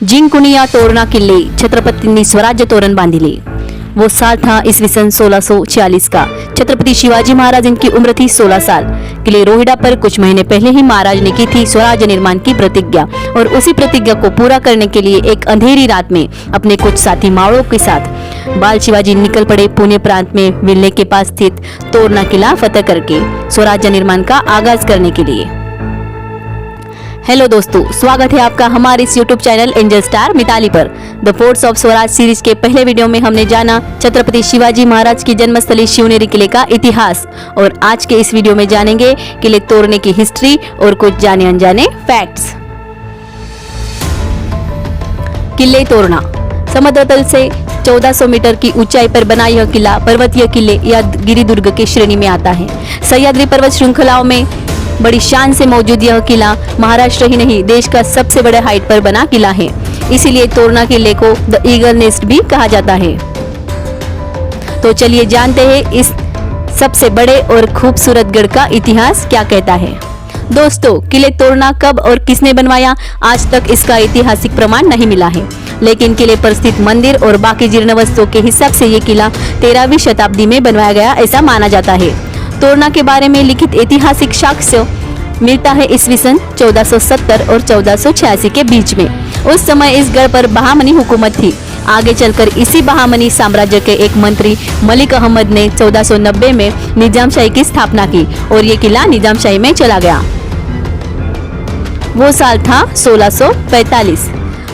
जिंकून या तोरणा किल्ले छत्रपतींनी स्वराज्य तोरण बांधिले। वो साल था ईस्वी सन 1646 का। छत्रपति शिवाजी महाराज, इनकी उम्र थी 16 साल। किले रोहिड़ा पर कुछ महीने पहले ही महाराज ने की थी स्वराज्य निर्माण की प्रतिज्ञा, और उसी प्रतिज्ञा को पूरा करने के लिए एक अंधेरी रात में अपने कुछ साथी मावड़ों के साथ बाल शिवाजी निकल पड़े पुणे प्रांत में विल्ले के पास स्थित तोरणा किला फतेह करके स्वराज्य निर्माण का आगाज करने के लिए। हेलो दोस्तों, स्वागत है आपका हमारे इस YouTube channel Angel Star Mitali पर। The forts of Swaraj series के पहले वीडियो में हमने जाना छत्रपति शिवाजी महाराज की जन्मस्थली शिवनेरी किले का इतिहास, और आज के इस वीडियो में जानेंगे किले तोड़ने की हिस्ट्री और कुछ जाने अनजाने फैक्ट्स। किले तोरणा समुद्र तल से 1400 मीटर की ऊंचाई पर बना यह किला पर्वतीय किले या गिरिदुर्ग की श्रेणी में आता है। सह्याद्री पर्वत श्रृंखलाओं में बड़ी शान से मौजूद यह किला महाराष्ट्र ही नहीं देश का सबसे बड़े हाइट पर बना किला है। इसीलिए तोरणा किले को द ईगल नेस्ट भी कहा जाता है। तो चलिए जानते हैं इस सबसे बड़े और खूबसूरत गढ़ का इतिहास क्या कहता है। दोस्तों, किले तोरणा कब और किसने बनवाया, आज तक इसका ऐतिहासिक प्रमाण नहीं मिला है, लेकिन किले पर स्थित मंदिर और बाकी जीर्ण वस्तुओं के हिसाब से ये किला 13वीं शताब्दी में बनवाया गया ऐसा माना जाता है। तोरणा के बारे में लिखित ऐतिहासिक साक्ष्य मिलता है ईस्वी सन 1470 और 1486 के बीच में। उस समय इस गढ़ पर बहामनी हुकूमत थी। आगे चलकर इसी बहामनी साम्राज्य के एक मंत्री मलिक अहमद ने 1490 में निजामशाही की स्थापना की और ये किला निजामशाही में चला गया। वो साल था 1645।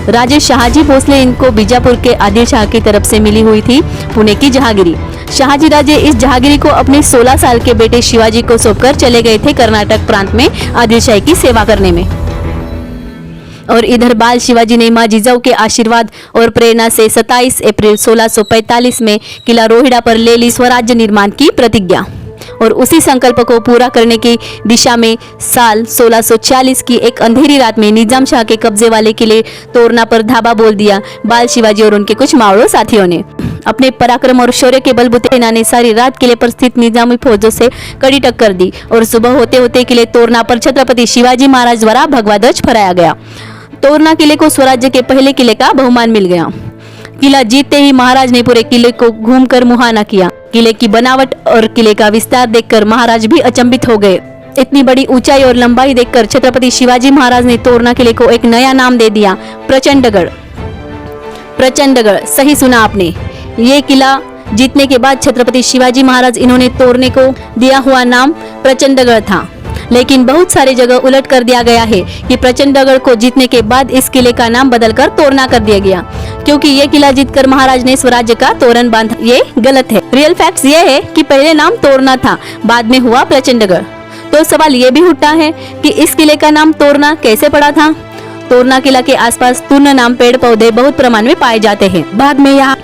राजे शाहजी भोसले इनको बीजापुर के आदिल शाह की तरफ से मिली हुई थी पुणे की जहांगीरी। शाहजी राजे इस जहांगीरी को अपने 16 साल के बेटे शिवाजी को सौंपकर चले गए थे कर्नाटक प्रांत में आदिल शाही की सेवा करने में। और इधर बाल शिवाजी ने मां जिजाऊ के आशीर्वाद और प्रेरणा से 27 अप्रैल 1645 में किला रोहिड़ा पर ले ली स्वराज्य निर्माण की प्रतिज्ञा, और उसी संकल्प को पूरा करने की दिशा में साल 1640 की एक अंधेरी रात में निजाम शाह के कब्जे वाले किले तोरणा पर धावा बोल दिया बाल शिवाजी और उनके कुछ मावड़ों साथियों ने। अपने पराक्रम और शौर्य के बलबूते सेना ने सारी रात किले पर स्थित निजामी फौजों से कड़ी टक्कर दी, और सुबह होते होते किले तोरणा पर छत्रपति शिवाजी महाराज द्वारा भगवा ध्वज फहराया गया। तोरणा किले को स्वराज्य के पहले किले का बहुमान मिल गया। किला जीतते ही महाराज ने पूरे किले को घूमकर मुहाना किया। किले की बनावट और किले का विस्तार देखकर महाराज भी अचंभित हो गए। इतनी बड़ी ऊंचाई और लंबाई देखकर छत्रपति शिवाजी महाराज ने तोरणा किले को एक नया नाम दे दिया, प्रचंडगढ़। प्रचंडगढ़, सही सुना आपने। ये किला जीतने के बाद छत्रपति शिवाजी महाराज इन्होंने तोड़ने को दिया हुआ नाम प्रचंडगढ़ था, लेकिन बहुत सारी जगह उलट कर दिया गया है कि प्रचंडगढ़ को जीतने के बाद इस किले का नाम बदलकर तोरणा कर दिया गया, क्योंकि ये किला जीतकर महाराज ने स्वराज्य का तोरण बांधा। ये गलत है। रियल फैक्ट्स ये है कि पहले नाम तोरणा था, बाद में हुआ प्रचंडगढ़। तो सवाल ये भी उठता है कि इस किले का नाम तोरणा कैसे पड़ा था। तोरणा किला के आसपास तुन्न नाम पेड़ पौधे बहुत प्रमाण में पाए जाते हैं। बाद में यहाँ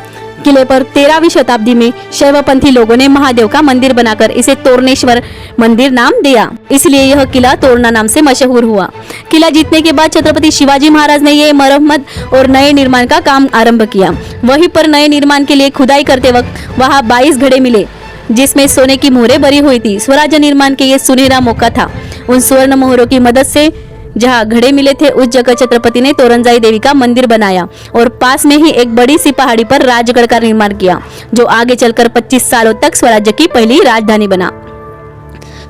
किले पर 13वीं शताब्दी में शैवपंथी लोगों ने महादेव का मंदिर बनाकर इसे तोरणेश्वर मंदिर नाम दिया, इसलिए यह किला तोरणा नाम से मशहूर हुआ। किला जीतने के बाद छत्रपति शिवाजी महाराज ने ये मरम्मत और नए निर्माण का काम आरंभ किया। वहीं पर नए निर्माण के लिए खुदाई करते वक्त वहां 22 घड़े मिले, जिसमें सोने की मोहरें भरी हुई थी। स्वराज्य निर्माण के ये सुनहरा मौका था। उन स्वर्ण मोहरों की मदद से जहां घड़े मिले थे उस जगह छत्रपति ने तोरणजाई देवी का मंदिर बनाया, और पास में ही एक बड़ी सी पहाड़ी पर राजगढ़ का निर्माण किया, जो आगे चलकर 25 सालों तक स्वराज्य की पहली राजधानी बना।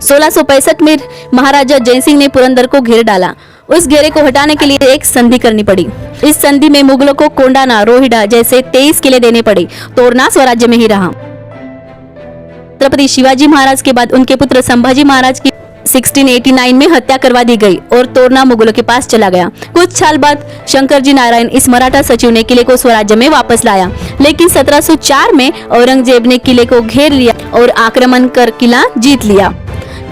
1665 में महाराजा जयसिंह ने पुरंदर को घेर डाला। उस घेरे को हटाने के लिए एक संधि करनी पड़ी। इस संधि में मुगलों को कोंडाना, रोहिड़ा जैसे 23 किले देने पड़े। तोरणा स्वराज्य में ही रहा। छत्रपति शिवाजी महाराज के बाद उनके पुत्र संभाजी महाराज की 1689 में हत्या करवा दी गई और तोरणा मुगलों के पास चला गया। कुछ साल बाद शंकरजी नारायण इस मराठा सचिव ने किले को स्वराज्य में वापस लाया, लेकिन 1704 में औरंगजेब ने किले को घेर लिया और आक्रमण कर किला जीत लिया।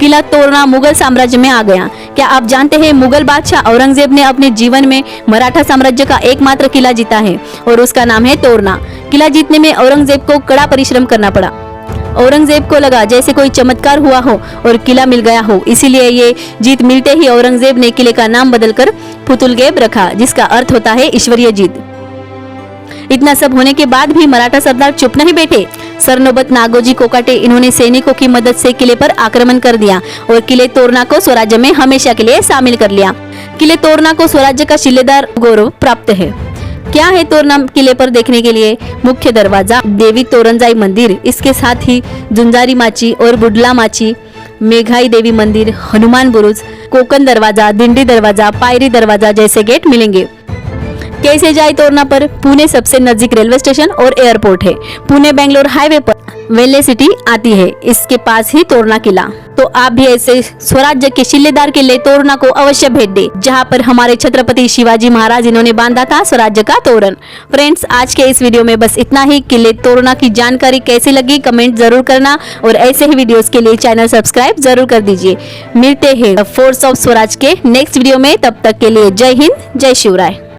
किला तोरणा मुगल साम्राज्य में आ गया। क्या आप जानते हैं मुगल बादशाह औरंगजेब ने अपने जीवन में मराठा साम्राज्य का एकमात्र किला जीता है, और उसका नाम है तोरणा। किला जीतने में औरंगजेब को कड़ा परिश्रम करना पड़ा। औरंगजेब को लगा जैसे कोई चमत्कार हुआ हो और किला मिल गया हो, इसीलिए ये जीत मिलते ही औरंगजेब ने किले का नाम बदलकर फुतुलगेब रखा, जिसका अर्थ होता है ईश्वरीय जीत। इतना सब होने के बाद भी मराठा सरदार चुप नहीं बैठे। सरनोबत नागोजी कोकाटे इन्होंने सैनिकों की मदद से किले पर आक्रमण कर दिया और किले तोरना को स्वराज्य में हमेशा के लिए शामिल कर लिया। किले तोरना को स्वराज्य का शिलेदार गौरव प्राप्त है। क्या है तोरना किले पर देखने के लिए? मुख्य दरवाजा, देवी तोरंजाई मंदिर, इसके साथ ही जुंजारी माची और बुडला माची, मेघाई देवी मंदिर, हनुमान बुरुज, कोकन दरवाजा, दिंडी दरवाजा, पायरी दरवाजा जैसे गेट मिलेंगे। कैसे जाए तोरना पर? पुणे सबसे नजदीक रेलवे स्टेशन और एयरपोर्ट है। पुणे बेंगलोर हाईवे पर वेल्ले सिटी आती है, इसके पास ही तोरना किला। तो आप भी ऐसे स्वराज्य के शिलेदार किले तोरना को अवश्य भेंट दे, जहां पर हमारे छत्रपति शिवाजी महाराज इन्होंने बांधा था स्वराज्य का तोरण। फ्रेंड्स, आज के इस वीडियो में बस इतना ही। किले तोरना की जानकारी कैसी लगी कमेंट जरूर करना और ऐसे ही वीडियोस के लिए चैनल सब्सक्राइब जरूर कर दीजिए। मिलते हैं फोर्स ऑफ स्वराज के नेक्स्ट वीडियो में, तब तक के लिए जय हिंद, जय शिवराय।